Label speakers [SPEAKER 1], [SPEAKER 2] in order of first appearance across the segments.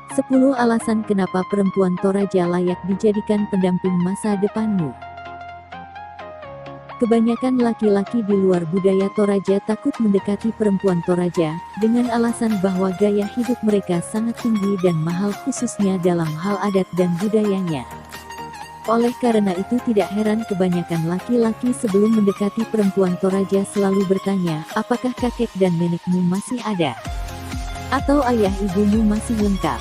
[SPEAKER 1] 10 alasan kenapa perempuan Toraja layak dijadikan pendamping masa depanmu. Kebanyakan laki-laki di luar budaya Toraja takut mendekati perempuan Toraja, dengan alasan bahwa gaya hidup mereka sangat tinggi dan mahal khususnya dalam hal adat dan budayanya. Oleh karena itu tidak heran kebanyakan laki-laki sebelum mendekati perempuan Toraja selalu bertanya, apakah kakek dan nenekmu masih ada? Atau ayah ibumu masih lengkap?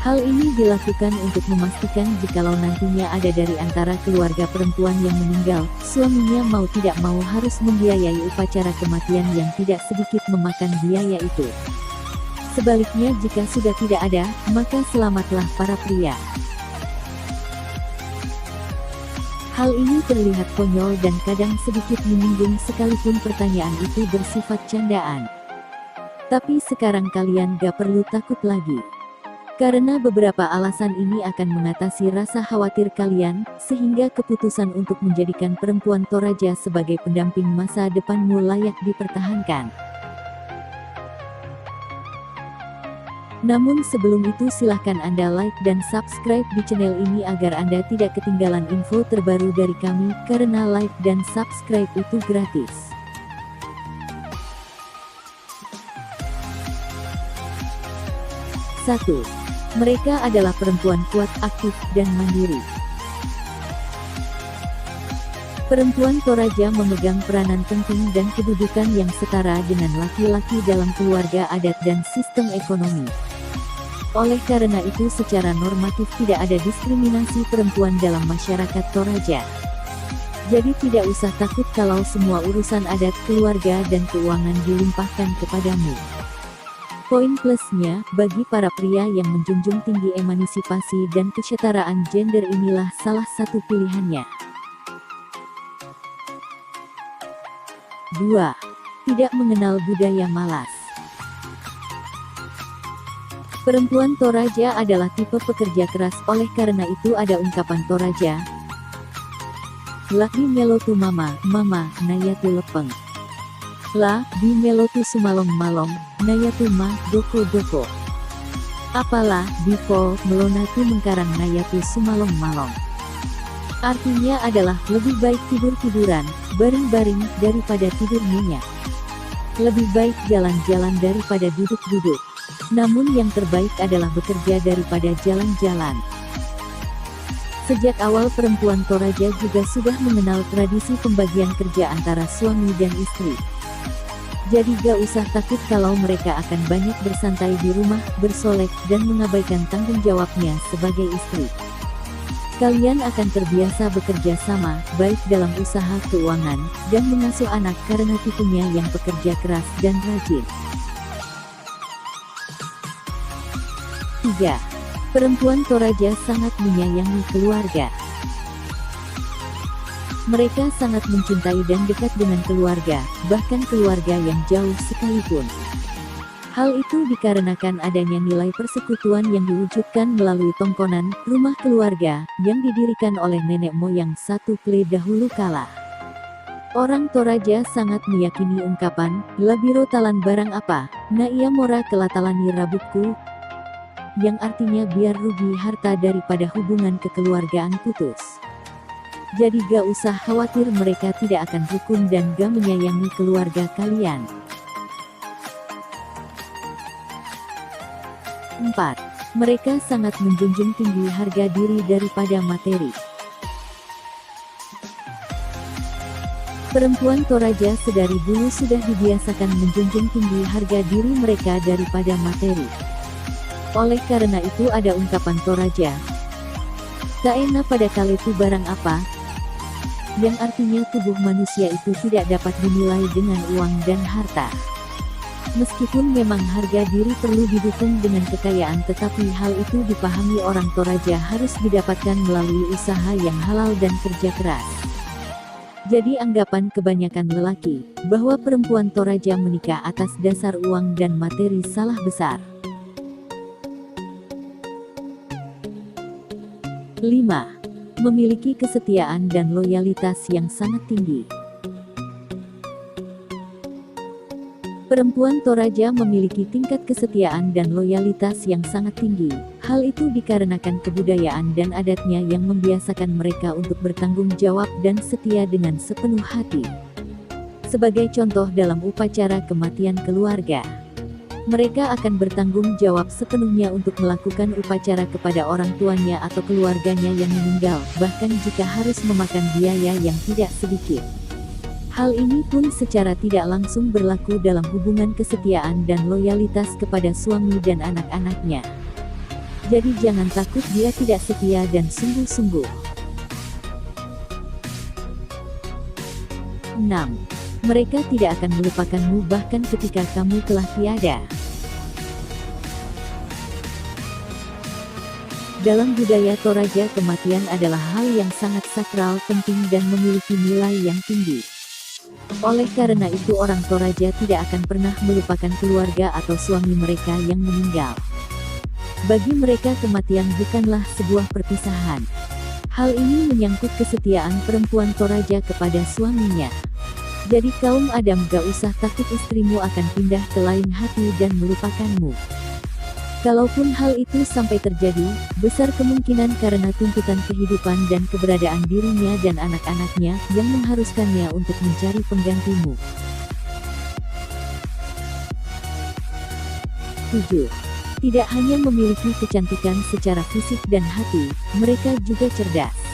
[SPEAKER 1] Hal ini dilakukan untuk memastikan jikalau nantinya ada dari antara keluarga perempuan yang meninggal, suaminya mau tidak mau harus membiayai upacara kematian yang tidak sedikit memakan biaya itu. Sebaliknya jika sudah tidak ada, maka selamatlah para pria. Hal ini terlihat konyol dan kadang sedikit menyinggung sekalipun pertanyaan itu bersifat candaan. Tapi sekarang kalian gak perlu takut lagi. Karena beberapa alasan ini akan mengatasi rasa khawatir kalian, sehingga keputusan untuk menjadikan perempuan Toraja sebagai pendamping masa depanmu layak dipertahankan. Namun sebelum itu silahkan Anda like dan subscribe di channel ini agar Anda tidak ketinggalan info terbaru dari kami, karena like dan subscribe itu gratis. 1. Mereka adalah perempuan kuat, aktif, dan mandiri. Perempuan Toraja memegang peranan penting dan kedudukan yang setara dengan laki-laki dalam keluarga adat dan sistem ekonomi. Oleh karena itu secara normatif tidak ada diskriminasi perempuan dalam masyarakat Toraja. Jadi tidak usah takut kalau semua urusan adat, keluarga, dan keuangan dilimpahkan kepadamu. Poin plusnya, bagi para pria yang menjunjung tinggi emansipasi dan kesetaraan gender inilah salah satu pilihannya. 2. Tidak mengenal budaya malas. Perempuan Toraja adalah tipe pekerja keras, oleh karena itu ada ungkapan Toraja, "Lah di melotu mama, mama, nayatu lepeng. Lah di melotu sumalong malong, nayatu mah doko doko. Apalah di pol melonatu mengkarang nayatu sumalong malong." Artinya adalah lebih baik tidur-tiduran, baring-baring, daripada tidur nyenyak. Lebih baik jalan-jalan daripada duduk-duduk. Namun yang terbaik adalah bekerja daripada jalan-jalan. Sejak awal perempuan Toraja juga sudah mengenal tradisi pembagian kerja antara suami dan istri. Jadi gak usah takut kalau mereka akan banyak bersantai di rumah, bersolek, dan mengabaikan tanggung jawabnya sebagai istri. Kalian akan terbiasa bekerja sama, baik dalam usaha keuangan, dan mengasuh anak karena tipenya yang pekerja keras dan rajin. 3. Perempuan Toraja sangat menyayangi keluarga. Mereka sangat mencintai dan dekat dengan keluarga, bahkan keluarga yang jauh sekalipun. Hal itu dikarenakan adanya nilai persekutuan yang diwujudkan melalui tongkonan, rumah keluarga, yang didirikan oleh nenek moyang satu kle dahulu kala. Orang Toraja sangat meyakini ungkapan, "Labiro talan barang apa, na ia mora kelatalani rabutku", yang artinya biar rugi harta daripada hubungan kekeluargaan putus. Jadi gak usah khawatir mereka tidak akan rukun dan gak menyayangi keluarga kalian. 4. Mereka sangat menjunjung tinggi harga diri daripada materi. Perempuan Toraja sedari dulu sudah dibiasakan menjunjung tinggi harga diri mereka daripada materi. Oleh karena itu ada ungkapan Toraja, "Tak enak pada kaletu barang apa", yang artinya tubuh manusia itu tidak dapat dinilai dengan uang dan harta. Meskipun memang harga diri perlu didukung dengan kekayaan, tetapi hal itu dipahami orang Toraja harus didapatkan melalui usaha yang halal dan kerja keras. Jadi anggapan kebanyakan lelaki, bahwa perempuan Toraja menikah atas dasar uang dan materi salah besar. 5. Memiliki kesetiaan dan loyalitas yang sangat tinggi. Perempuan Toraja memiliki tingkat kesetiaan dan loyalitas yang sangat tinggi. Hal itu dikarenakan kebudayaan dan adatnya yang membiasakan mereka untuk bertanggung jawab dan setia dengan sepenuh hati. Sebagai contoh dalam upacara kematian keluarga, mereka akan bertanggung jawab sepenuhnya untuk melakukan upacara kepada orang tuanya atau keluarganya yang meninggal, bahkan jika harus memakan biaya yang tidak sedikit. Hal ini pun secara tidak langsung berlaku dalam hubungan kesetiaan dan loyalitas kepada suami dan anak-anaknya. Jadi jangan takut dia tidak setia dan sungguh-sungguh. 6. Mereka tidak akan melupakanmu bahkan ketika kamu telah tiada. Dalam budaya Toraja, kematian adalah hal yang sangat sakral, penting dan memiliki nilai yang tinggi. Oleh karena itu orang Toraja tidak akan pernah melupakan keluarga atau suami mereka yang meninggal. Bagi mereka kematian bukanlah sebuah perpisahan. Hal ini menyangkut kesetiaan perempuan Toraja kepada suaminya. Jadi kaum Adam gak usah takut istrimu akan pindah ke lain hati dan melupakanmu. Kalaupun hal itu sampai terjadi, besar kemungkinan karena tuntutan kehidupan dan keberadaan dirinya dan anak-anaknya yang mengharuskannya untuk mencari penggantimu. 7. Tidak hanya memiliki kecantikan secara fisik dan hati, mereka juga cerdas.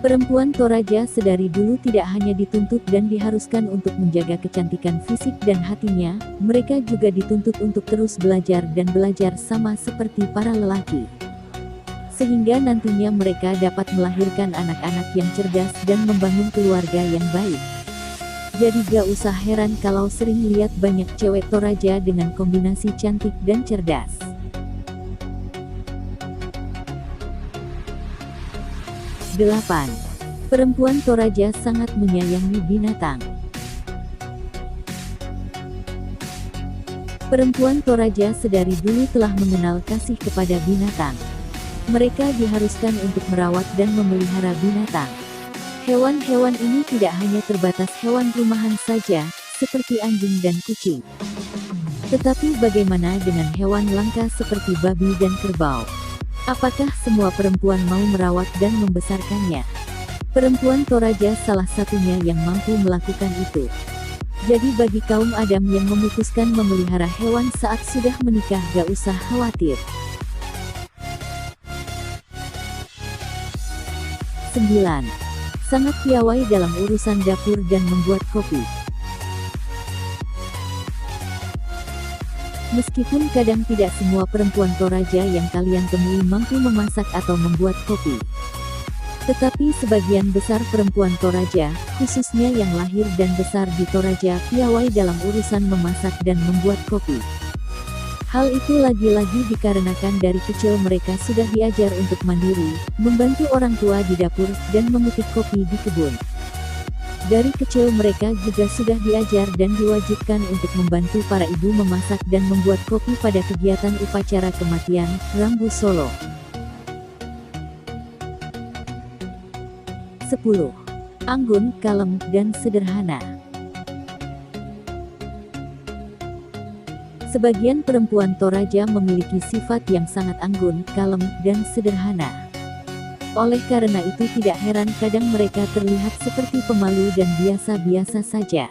[SPEAKER 1] Perempuan Toraja sedari dulu tidak hanya dituntut dan diharuskan untuk menjaga kecantikan fisik dan hatinya, mereka juga dituntut untuk terus belajar dan belajar sama seperti para lelaki. Sehingga nantinya mereka dapat melahirkan anak-anak yang cerdas dan membangun keluarga yang baik. Jadi gak usah heran kalau sering lihat banyak cewek Toraja dengan kombinasi cantik dan cerdas. 8. Perempuan Toraja sangat menyayangi binatang. Perempuan Toraja sedari dulu telah mengenal kasih kepada binatang. Mereka diharuskan untuk merawat dan memelihara binatang. Hewan-hewan ini tidak hanya terbatas hewan rumahan saja, seperti anjing dan kucing. Tetapi bagaimana dengan hewan langka seperti babi dan kerbau? Apakah semua perempuan mau merawat dan membesarkannya? Perempuan Toraja salah satunya yang mampu melakukan itu. Jadi bagi kaum Adam yang memutuskan memelihara hewan saat sudah menikah gak usah khawatir. 9. Sangat piawai dalam urusan dapur dan membuat kopi. Meskipun kadang tidak semua perempuan Toraja yang kalian temui mampu memasak atau membuat kopi. Tetapi sebagian besar perempuan Toraja, khususnya yang lahir dan besar di Toraja, piawai dalam urusan memasak dan membuat kopi. Hal itu lagi-lagi dikarenakan dari kecil mereka sudah diajar untuk mandiri, membantu orang tua di dapur, dan memetik kopi di kebun. Dari kecil mereka juga sudah diajar dan diwajibkan untuk membantu para ibu memasak dan membuat kopi pada kegiatan upacara kematian, Rambu Solo. 10. Anggun, kalem, dan sederhana. Sebagian perempuan Toraja memiliki sifat yang sangat anggun, kalem, dan sederhana. Oleh karena itu tidak heran kadang mereka terlihat seperti pemalu dan biasa-biasa saja.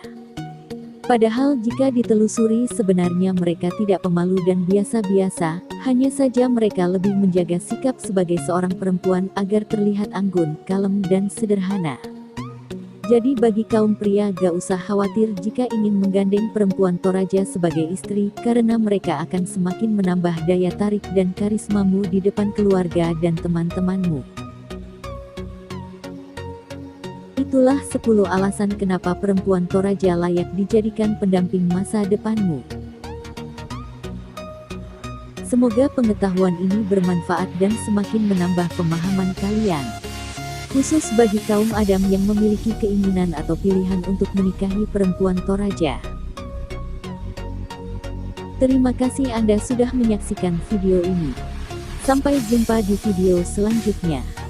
[SPEAKER 1] Padahal jika ditelusuri sebenarnya mereka tidak pemalu dan biasa-biasa, hanya saja mereka lebih menjaga sikap sebagai seorang perempuan agar terlihat anggun, kalem dan sederhana. Jadi bagi kaum pria gak usah khawatir jika ingin menggandeng perempuan Toraja sebagai istri, karena mereka akan semakin menambah daya tarik dan karismamu di depan keluarga dan teman-temanmu. Itulah 10 alasan kenapa perempuan Toraja layak dijadikan pendamping masa depanmu. Semoga pengetahuan ini bermanfaat dan semakin menambah pemahaman kalian. Khusus bagi kaum Adam yang memiliki keinginan atau pilihan untuk menikahi perempuan Toraja. Terima kasih Anda sudah menyaksikan video ini. Sampai jumpa di video selanjutnya.